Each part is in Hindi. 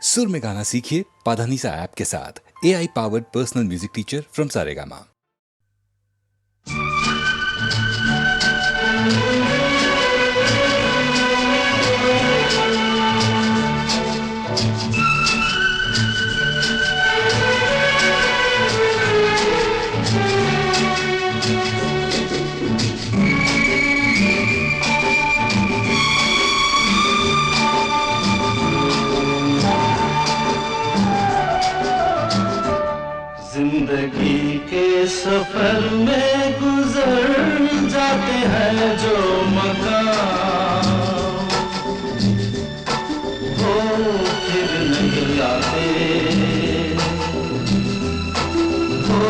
सुर में गाना सीखिए पाधानीसा ऐप के साथ। AI powered personal music teacher from Saregama. जिंदगी के सफर में गुजर जाते हैं जो मकाम, वो फिर नहीं आते, वो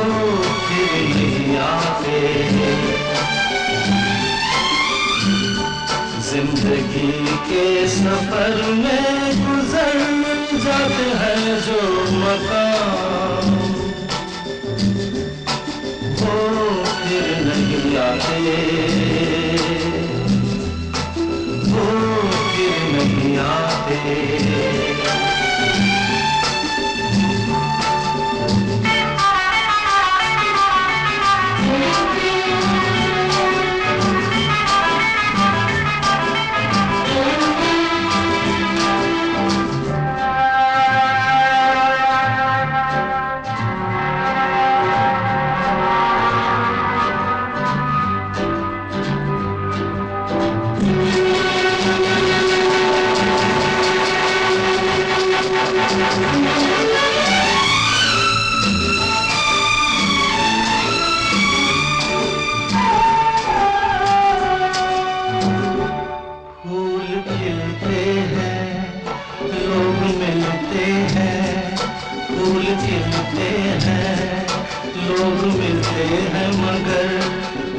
फिर नहीं आते। जिंदगी के सफर में गुजर जाते हैं जो मकाम, वो फिर नहीं आते, वो फिर नहीं आते।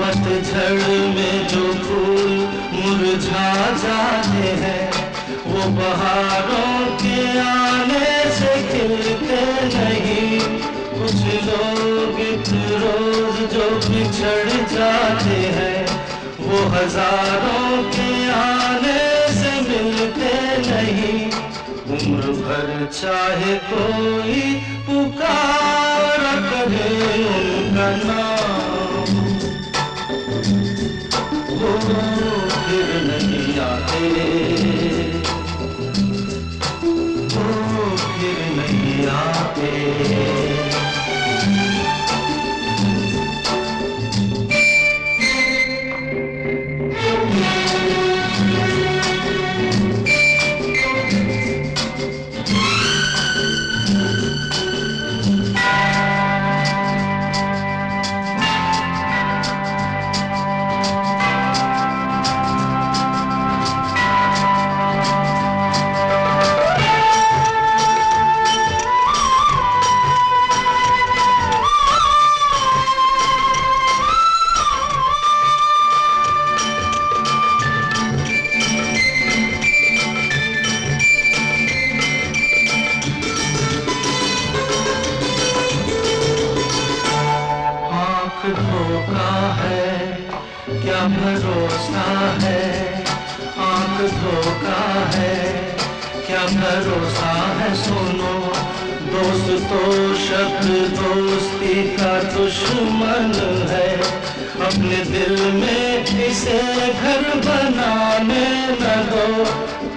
पतझड़ में जो फूल मुरझा जाते हैं, वो बहारों के आने से खिलते नहीं। कुछ लोग एक रोज जो बिछड़ जाते हैं, वो हजारों के आने से मिलते नहीं। उम्र भर चाहे कोई पुकार करे उनका नाम, वो फिर नहीं आते, वो फिर नहीं आते। धोखा है क्या भरोसा है, आंख धोखा है क्या भरोसा है। सुनो दोस्त तो शब्द दोस्ती का दुश्मन है, अपने दिल में इसे घर बनाने न दो।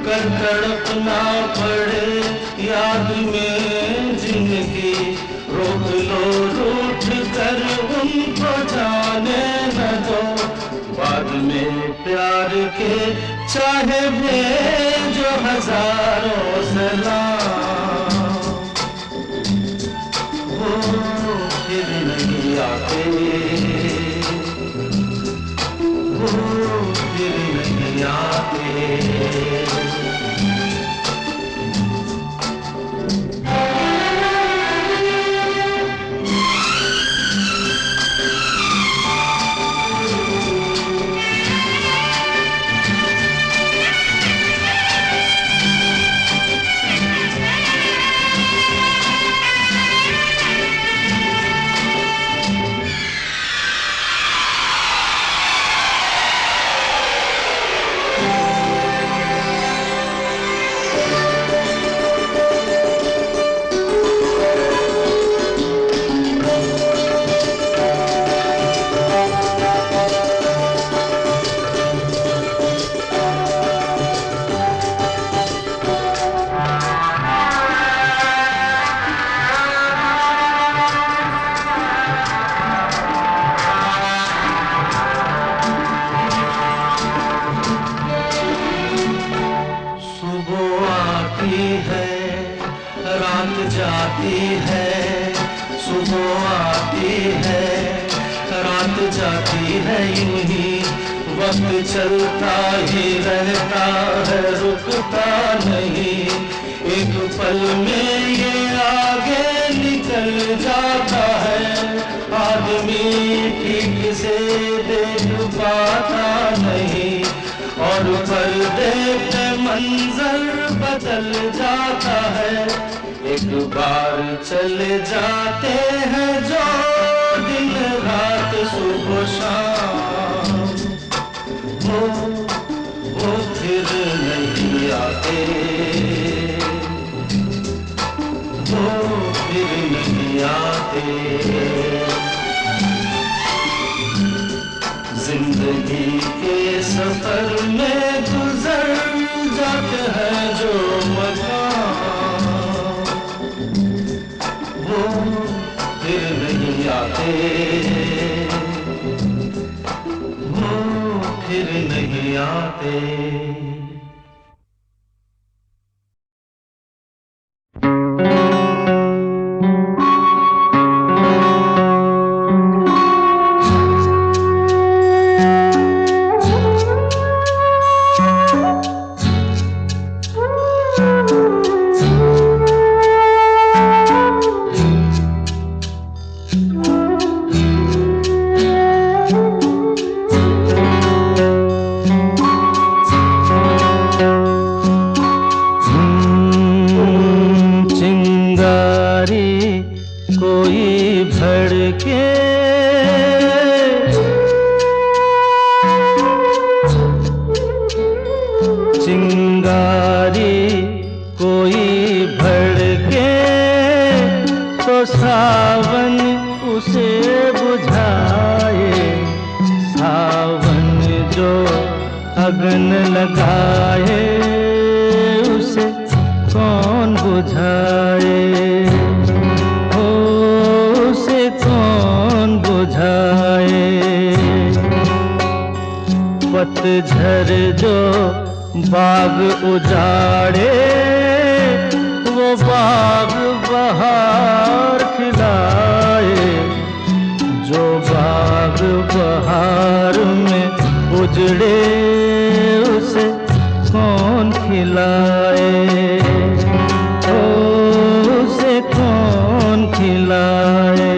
कर तड़पना पड़े याद में जिंदगी, रोक लो रूठ कर उनको जाने न दो। बाद में प्यार के चाहे भेजो हजारों सलाम, वो फिर नहीं आते, वो फिर नहीं आते। रात जाती है सुबह आती है, रात जाती है यूं ही वक्त चलता ही रहता है, रुकता नहीं। एक पल में ये आगे निकल जाता है, आदमी ठीक से देख पाता नहीं, और पर्दे पे मंजर बदल जाता है। एक बार चले जाते हैं जो दिन रात सुबह शाम, वो फिर नहीं आते, वो फिर नहीं आते। जिंदगी के सफर में गुजर जाते हैं जो मकाम, वो फिर नहीं आते, वो फिर नहीं आते। पतझर जो बाग उजाड़े, वो बाग बहार खिलाए, जो बाग बहार में उजड़े उसे कौन खिलाए, उसे कौन खिलाए।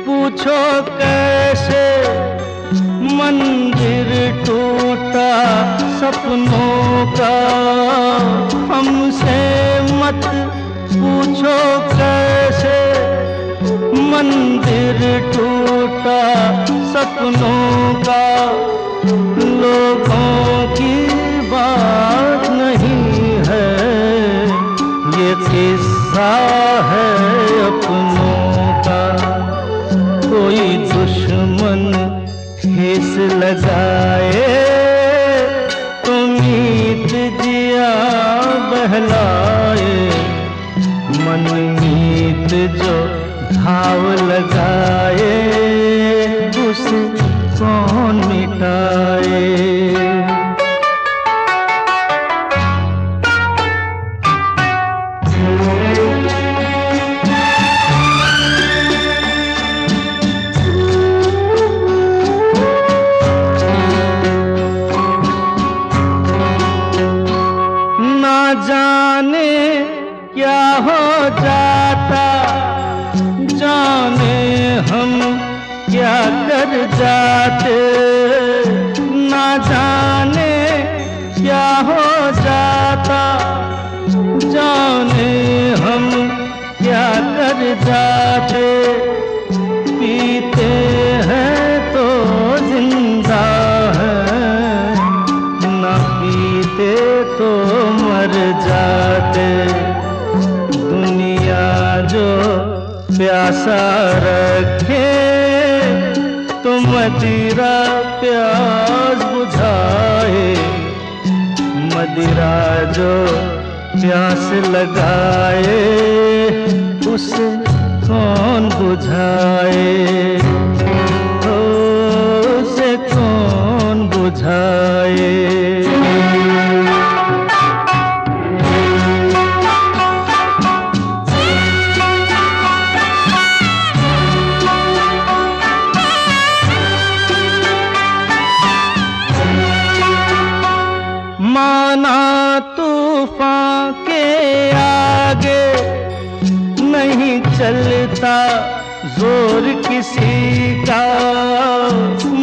पूछो कैसे मंदिर टूटा सपनों का, हमसे मत पूछो कैसे मंदिर टूटा सपनों का। लोगों की बात नहीं है, ये किस्सा है अपनों का। कोई दुश्मन ठेस लगाए तो मीत जिया बहलाए, मन मीत जो घाव लगाए उसे कौन मिटाए। जाने क्या हो जाता, जाने हम क्या कर जाते, ना जाने क्या हो जाता, जाने हम क्या कर जाते। पीते हैं तो जिंदा है, ना पीते तो मर जाते। दुनिया जो प्यासा रखे तो मदिरा प्यास बुझाए, मदिरा जो प्यास लगाए उसे कौन बुझाए, ओ उसे कौन बुझाए। माना तूफान के आगे नहीं चलता जोर किसी का,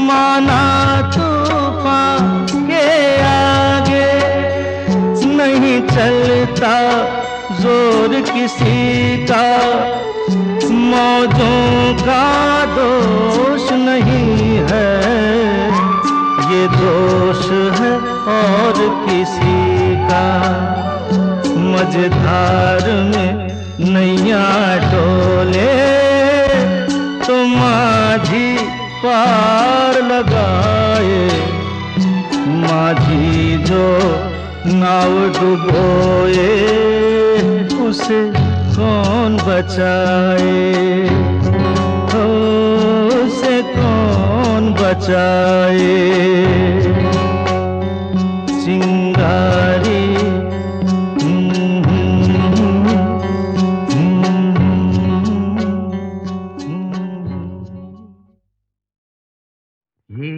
माना तूफान के आगे नहीं चलता जोर किसी का, मौजों का दोष नहीं है ये दोष है और किसी का। मझधार में नैया डोले तो माझी पार लगाए, माझी जो नाव डुबोए उसे कौन बचाए, हो उसे कौन बचाए। चिंगारी ये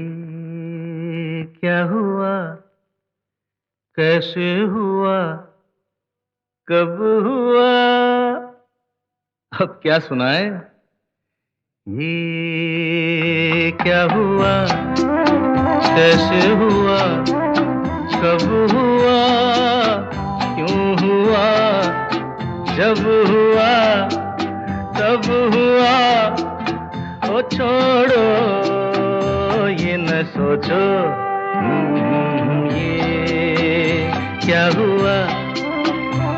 क्या हुआ, कैसे हुआ, कब हुआ, अब क्या सुनाए। ये क्या हुआ, कैसे हुआ, कब हुआ, क्यों हुआ, जब हुआ तब हुआ। ओ छोड़ो ये न सोचो, ये क्या हुआ,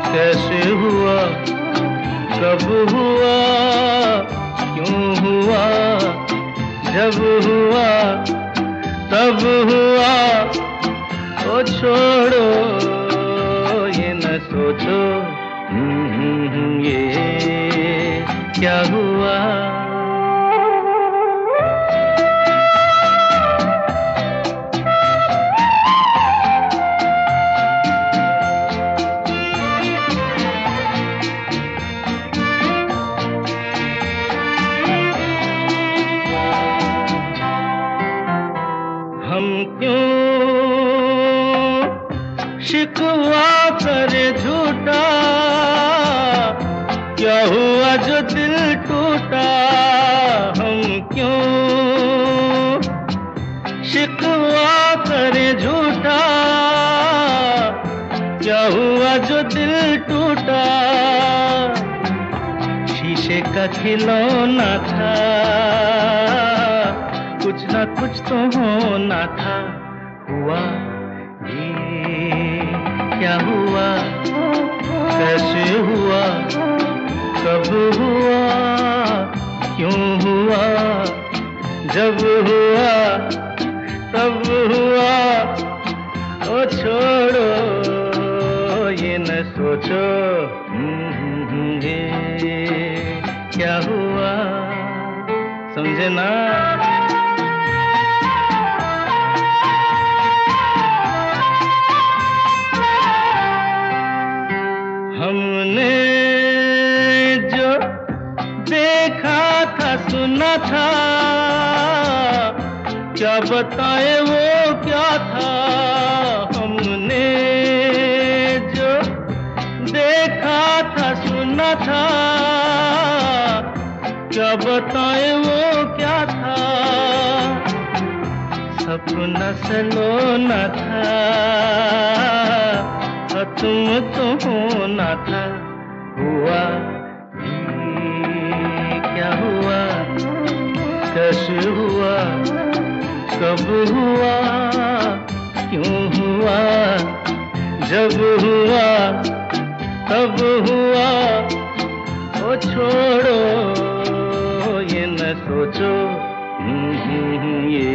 कैसे हुआ, कब हुआ, क्यों हुआ, जब हुआ तब हुआ। ओ छोड़ो ये न सोचो, ये क्या हुआ। हम क्यों शिकवा करे झूठा, क्या हुआ जो दिल टूटा। हम क्यों शिकवा करे झूठा, क्या हुआ जो दिल टूटा। शीशे का खिलौना था, कुछ ना कुछ तो होना था। हुआ ये क्या हुआ, कैसे हुआ, कब हुआ, क्यों हुआ, जब हुआ तब हुआ। ओ छोड़ो ये न सोचो, ये क्या हुआ। समझे ना। हमने जो देखा था सुना था, क्या बताए वो क्या था। हमने जो देखा था सुना था, क्या बताए वो क्या था। सपना सलोना था, तुम तो होना था। हुआ ये क्या हुआ, कैसे हुआ, कब हुआ, क्यों हुआ, जब हुआ तब हुआ। ओ छोड़ो सोचो ये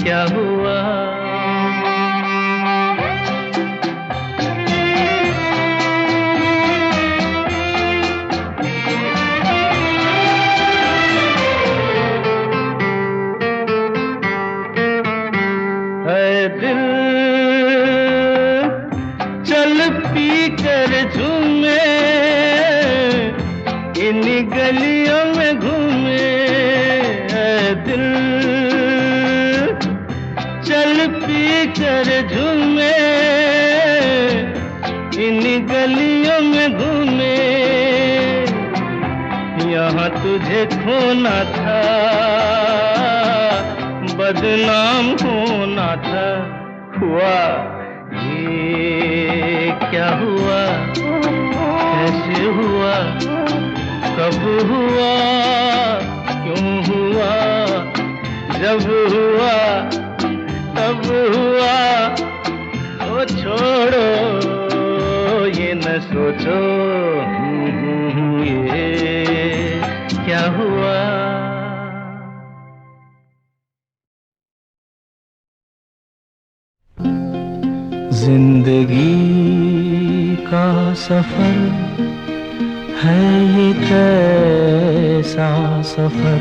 क्या हुआ। है दिल चल पी कर झूमे, इन गलियों में घूमे। है दिल चल पी कर झूमे, इन गलियों में घूमे। यहाँ तुझे खोना था, बदनाम होना था। हुआ ये क्या हुआ, कैसे हुआ, कब हुआ, क्यों हुआ, जब हुआ तब हुआ। तो छोड़ो ये न सोचो ये क्या हुआ। जिंदगी का सफर है ये कैसा सफर,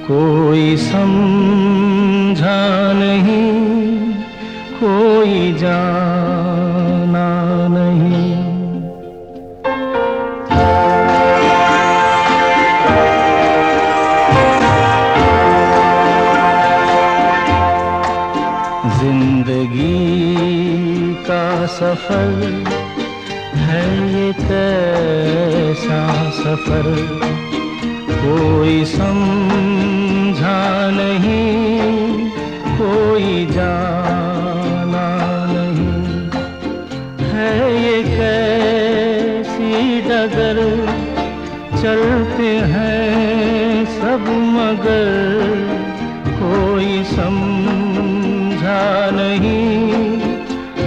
कोई समझा नहीं, कोई जाना नहीं। जिंदगी का सफर है ये कैसा सफर, कोई समझा नहीं, कोई जाना नहीं। है ये कैसी डगर, चलते हैं सब मगर, कोई समझा नहीं,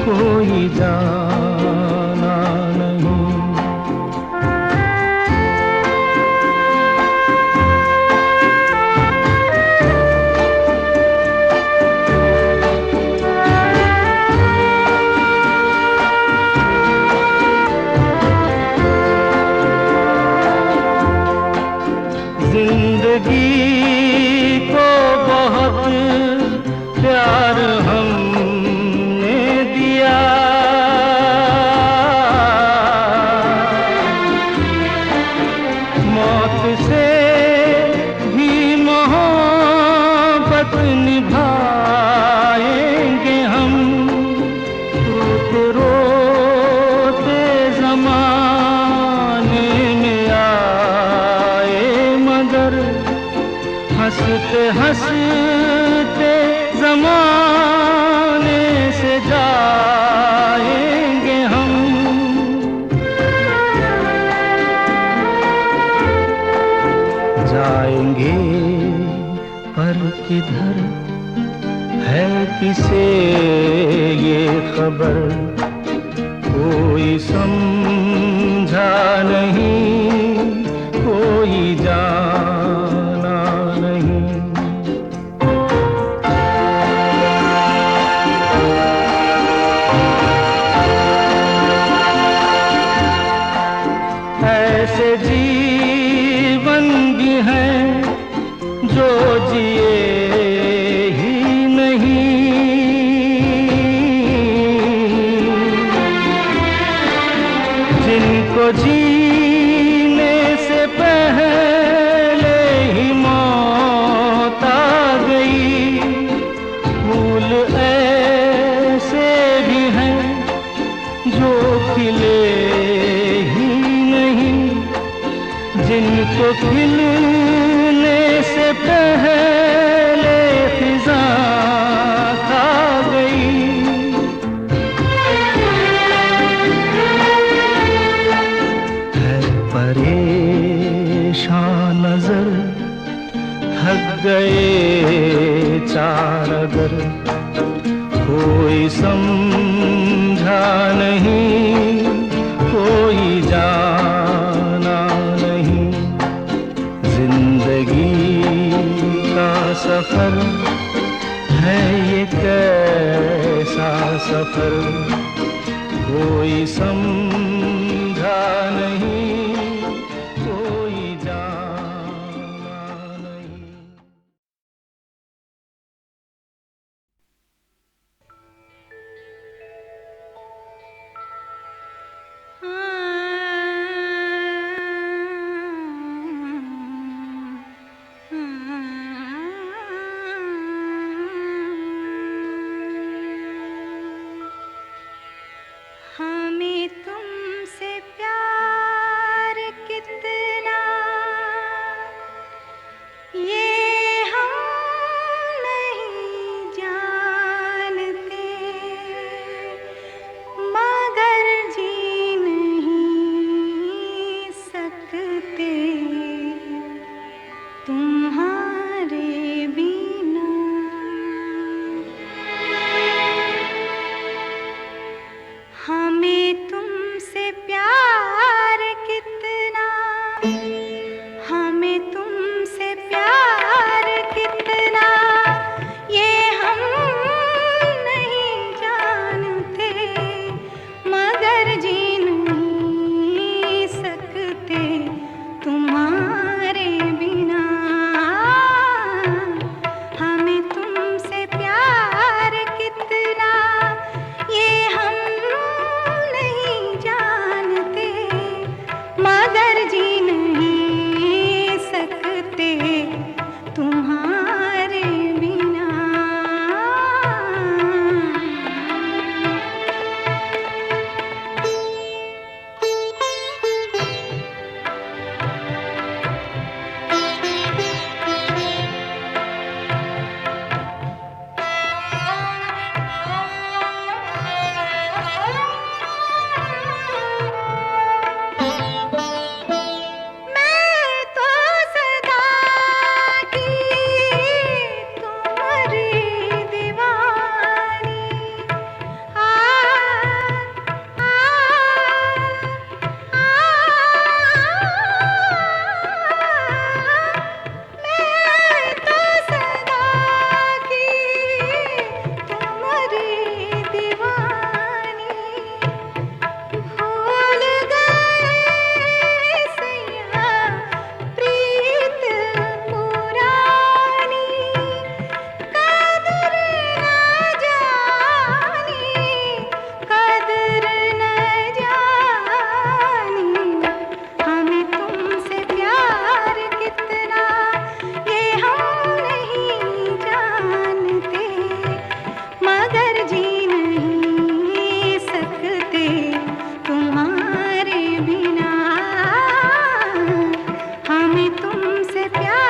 कोई जाना नहीं। जिंदगी को बहुत प्यार हमने दिया, मौत से भी मोहब्बत निभाएंगे हम। रोते रोते ज़माने में आए मगर, हंसते हंसते ज़माने से जाएंगे हम। जाएंगे पर किधर है किसे ये खबर, कोई समझा नहीं, कोई जाना नहीं। ऐसे जीवन भी हैं जो जिए ही नहीं, जिनको जीने से पहले ही मौत आ गई। फूल ऐसे भी हैं जो खिले ही नहीं, जिनको खिलने से पहले फिजा खा गई। है परेशान नजर, थक गए चार अगर, कोई समझा नहीं, कोई जाना नहीं। सफर है ये कैसा सफर कोई समझा नहीं कोई जाना नहीं। हमें तुमसे प्यार कितना ये हम नहीं जानते, मगर जी नहीं सकते तुम्हारे बिना। हमें तुमसे प्यार कितना, हमें तुमसे प्यार कितना ये हम नहीं जानते, मगर जी नहीं सकते तुम्हारे बिना। हमें तुमसे प्यार कितना ये हम नहीं जानते, मगर जी नहीं सकते तुम्हारे बिना। मैं तो सदा की तुम्हारी दीवानी, आ आ मैं तो सदा की तुम्हारी दीवानी, भूल गए सैया प्रीत पुरानी, कदर न जानी, कदर न जानी। हमें तुमसे प्यार कितना ये हम नहीं जानते, मगर जी नहीं सकते तुम्हारे बिना। हमें तुमसे प्यार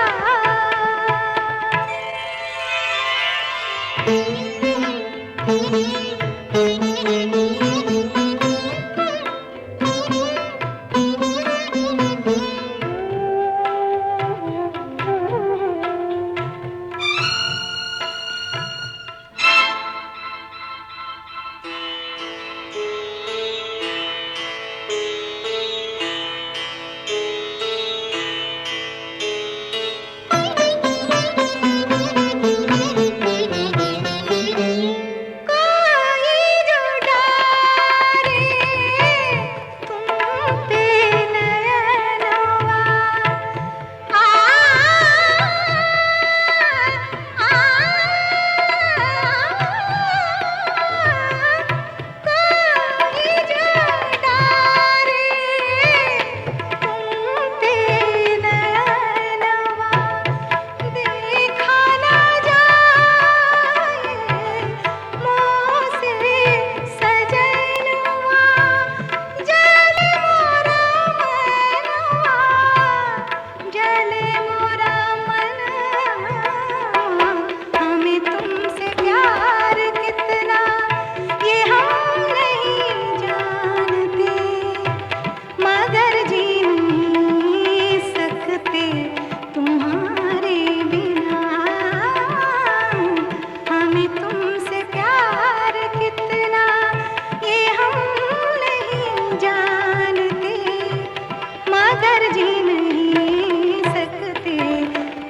जी नहीं सकते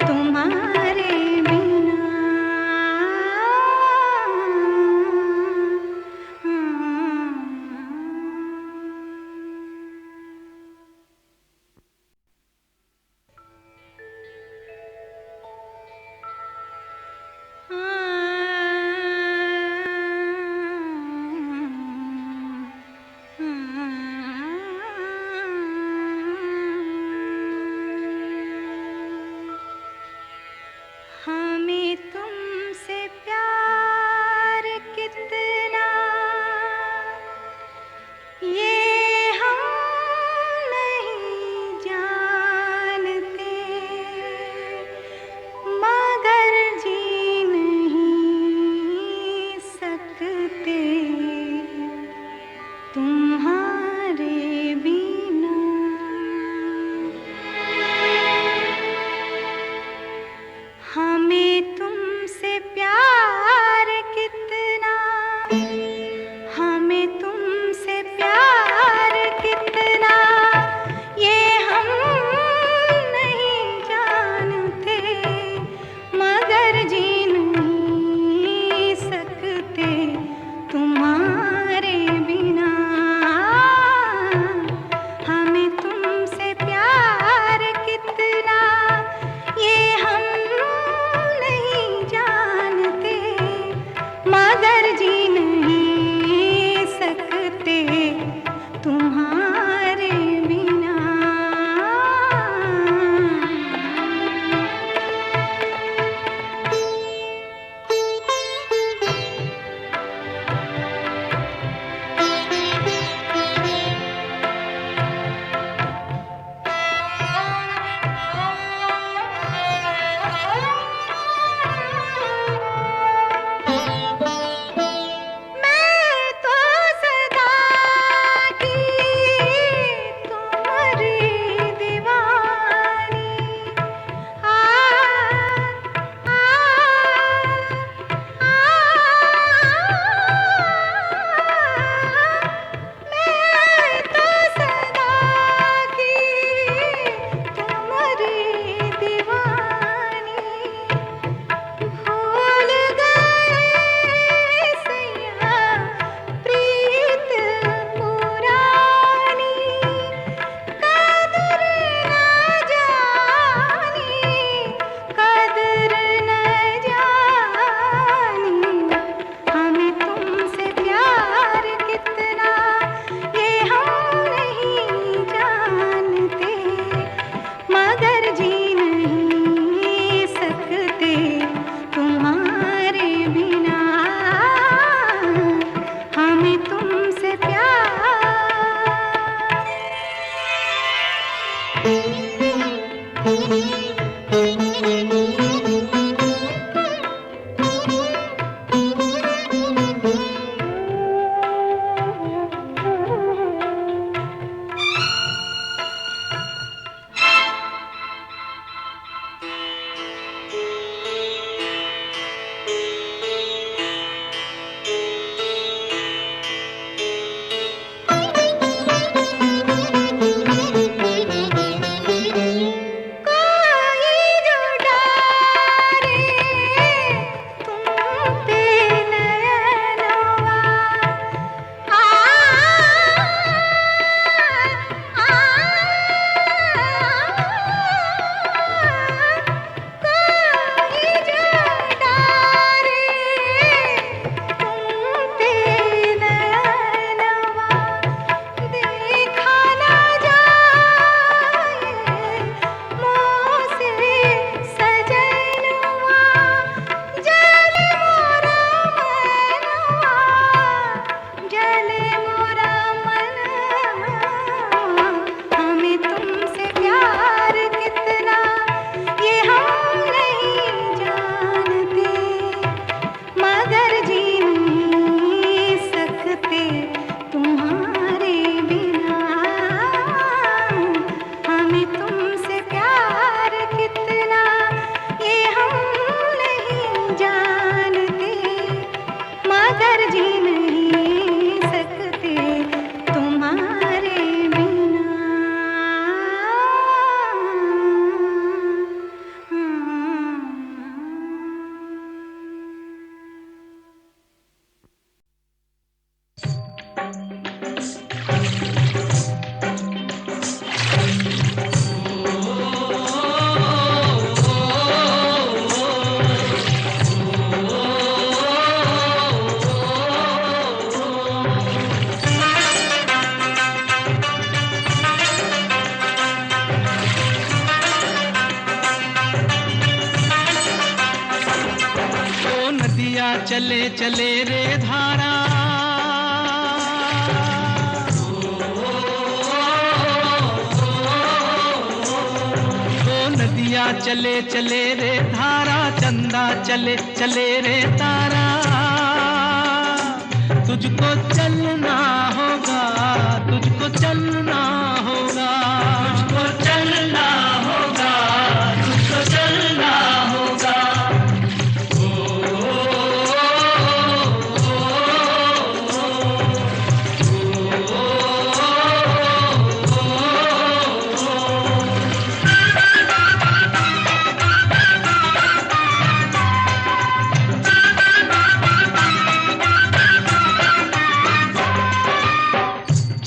तुम्हारे बिना। चले चले रे धारा, ओ नदिया चले चले रे धारा, चंदा चले चले रे तारा। तुझको चलना होगा, तुझको चलना होगा, तुझको चलना होगा, तुझको चलना होगा।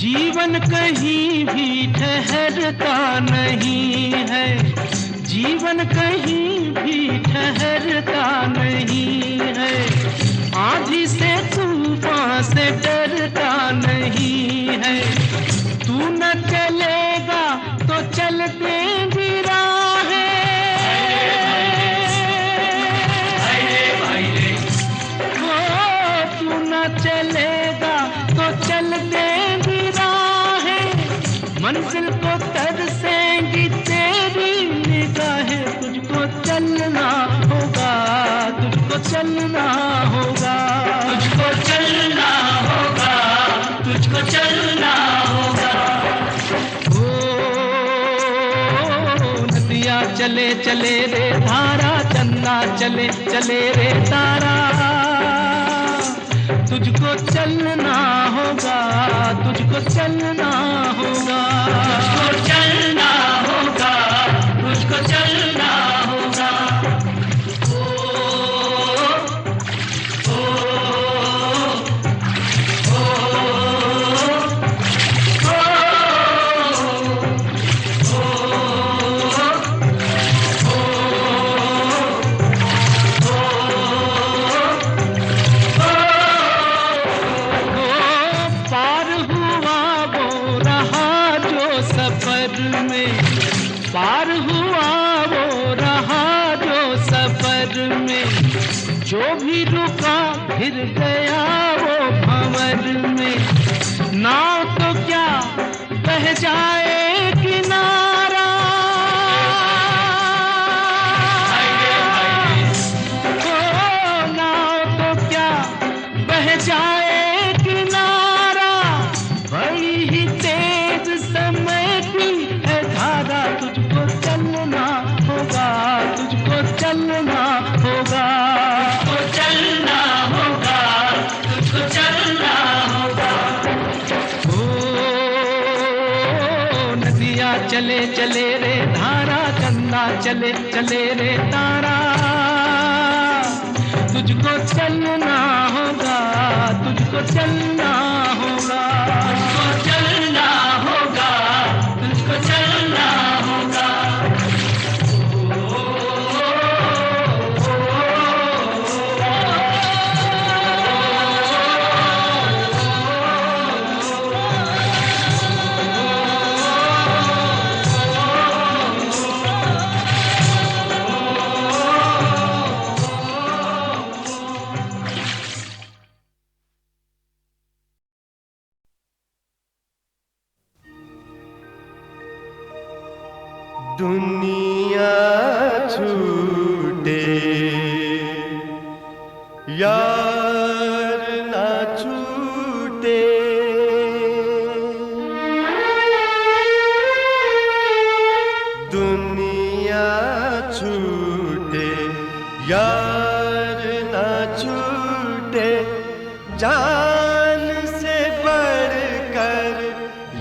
जीवन कहीं भी ठहरता नहीं है, जीवन कहीं भी ठहरता नहीं है। आंधी से तूफान से डरता नहीं है। तू न चलेगा तो चलते भी राहें, तू न चलेगा तो चलते भी मंजिल को तरसेंगी तेरी निगाहें। तुझको चलना होगा, तुझको चलना होगा, तुझको चलना होगा, तुझको चलना होगा। ओ नदिया चले चले रे धारा, चंदा चले चले रे तारा। तुझको चलना होगा, तुझको चलना होगा, तुझको चलना होगा, तुझको चलना होगा। पार हुआ वो रहा जो सफर में, जो भी रुका फिर गया वो भंवर में। नाव तो क्या बह जाए किनारा, चले चले रे धारा, चंदा चले चले रे तारा। तुझको चलना होगा, तुझको चलना होगा, तुझको चलना होगा, तुझको चलना होगा। दुनिया छूटे यार ना छूटे, दुनिया छूटे यार ना छूटे, जान से बढ़कर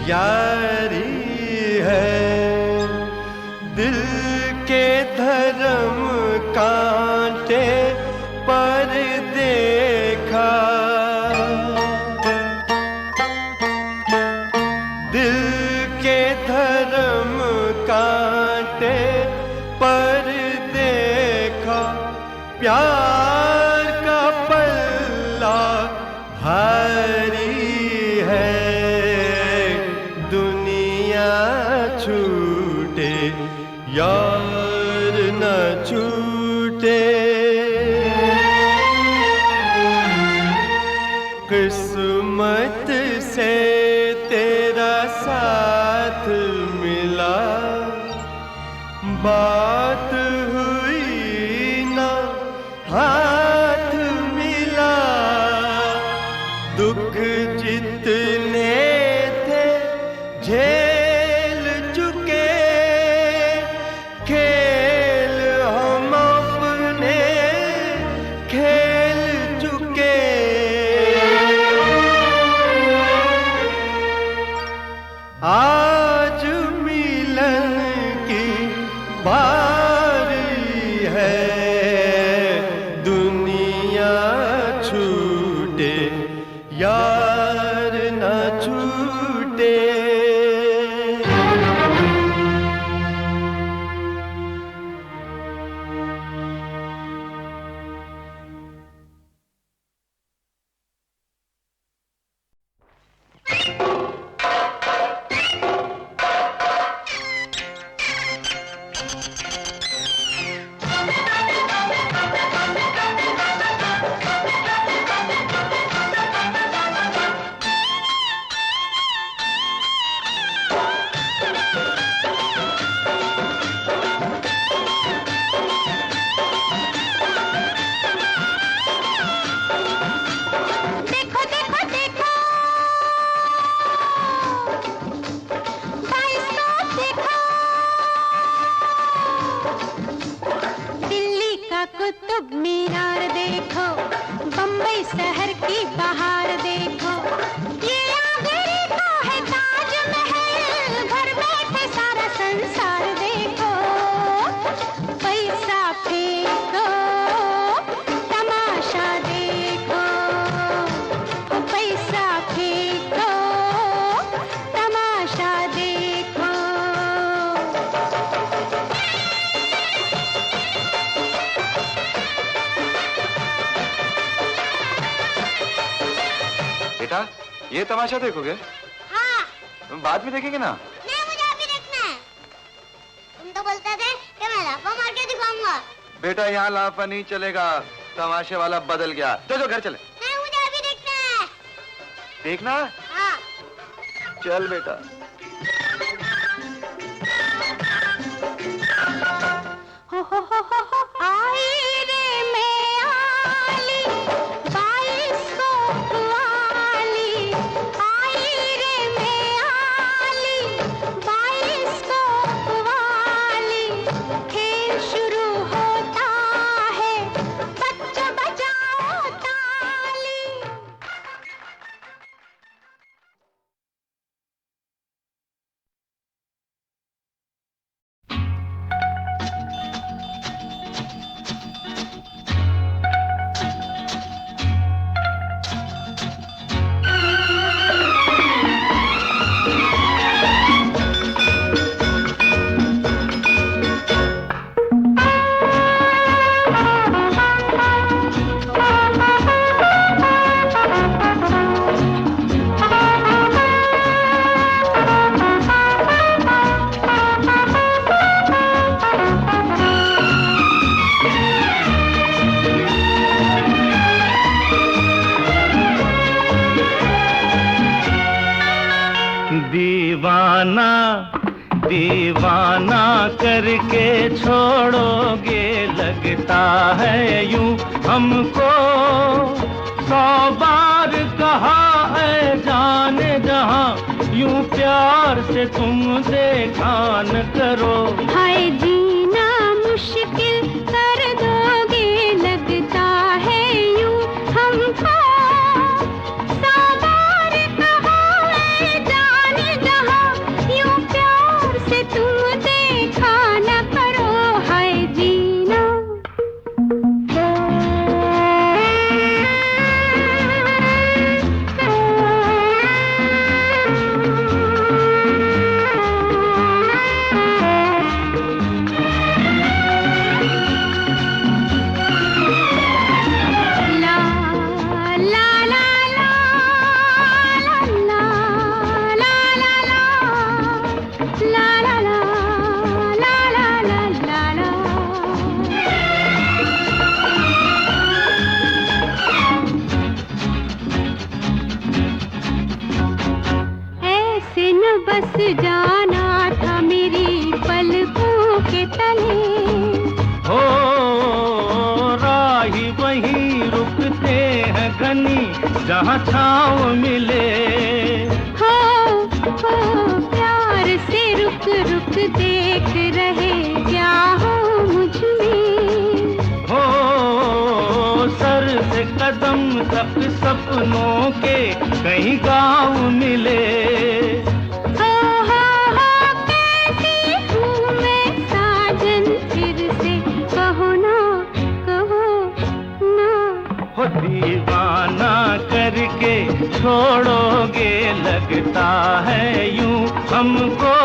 यारी है। दिल के धर्म कांटे पर देखा, दिल के धर्म कांटे पर देखा, प्यार का पल्ला भारी है। दुनिया छूटे यार न छूटे, किस्मत से तेरा साथ मिला, बात हुई ना हाथ मिला। दुख जितने थे झेल चुके, खेल हम अपने खेल चुके। आज मिलन की बारी है। दुनिया छूटे यार न छूटे। देखो देखो देखो, बाइस्कोप देखो, दिल्ली का कुतुब मीनार देखो, बम्बई शहर की बहार देखो, ये आगरे का है ताजमहल, घर बैठे सारा संसार देखो। पैसा फेंको, तमाशा देखो, पैसा फेंको, तमाशा देखो। बेटा ये तमाशा देखोगे? हाँ। बाद में देखेंगे ना। नहीं, मुझे अभी देखना है। तुम तो बोलते थे कि मैं लाफा मार के दिखाऊंगा। बेटा यहाँ लाफा नहीं चलेगा, तमाशे वाला बदल गया। जो घर चले। नहीं, मुझे अभी देखना है। देखना? हाँ। चल बेटा। करके छोड़ोगे लगता है यूं हमको। 100 बार कहा है जाने जहां यूं प्यार से तुम देखा न करो। हाय जीना मुश्किल कर दोगे लगता है यूं हमको। 100 बार कहा है जाने जहां यूं प्यार से तुम देखा न करो। हाय जीना बस जाना था मेरी पलकों के तले। हो राही वहीं रुकते हैं घनी जहाँ छाँव मिले। हो प्यार से रुक रुक देख रहे क्या हो मुझ में। हो सर से कदम तक सपनों के कहीं गाँव मिले। दीवाना करके छोड़ोगे लगता है यूं हमको।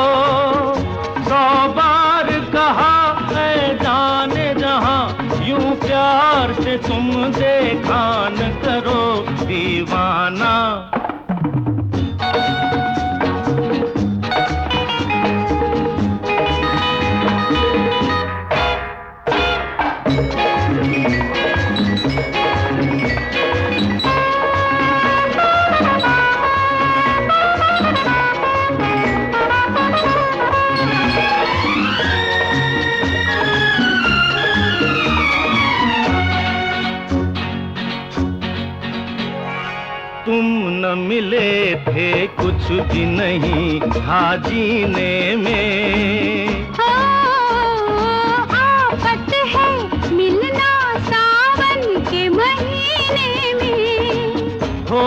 100 बार कहा है जाने जहां यूं प्यार से तुम देखा न करो दीवाना। तुम न मिले थे कुछ भी नहीं था जीने में। हो आफत है मिलना सावन के महीने में। हो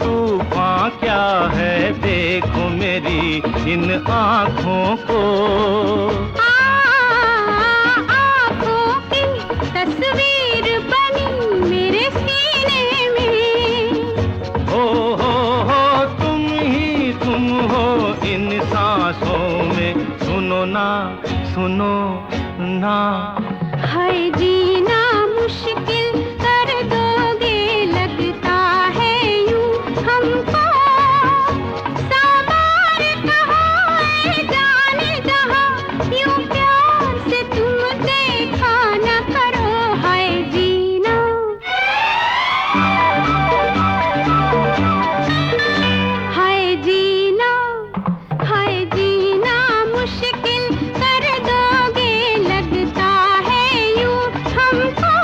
तूफान क्या है देखो मेरी इन आँखों को। आँखों की तस्वीर बनी मेरे सीने में। हो तुम हो इन सांसों में सुनो ना। हाय जीना मुश्किल कर दोगे लगता है यूं हमको। 100 बार कहा है जाने जहां यूं प्यार से तुम देखा न करो। हाय जीना हाय जीना हाय जीना मुश्किल कर दोगे लगता है यूं हमको।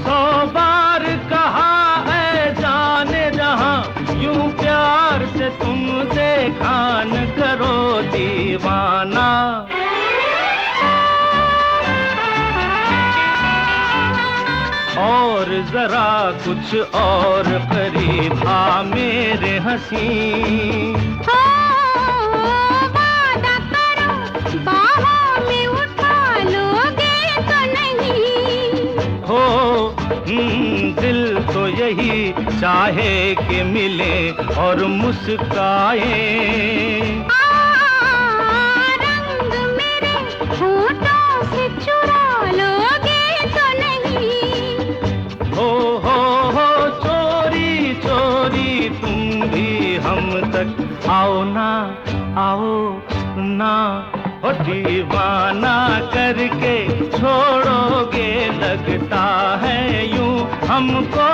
100 बार कहा है जाने जहां यूं प्यार से तुम देखा न करो दीवाना। और जरा कुछ और करीब आ मेरे हंसी। हो वादा करो बाहों में उठा लोगे तो नहीं। हो दिल तो यही चाहे कि मिले और मुस्काए। रंग मेरे होठों से चुरा लोगे तो नहीं। हो चोरी चोरी तुम भी हम तक आओ ना। हो दीवाना करके छोड़ोगे लगता है यूं हमको।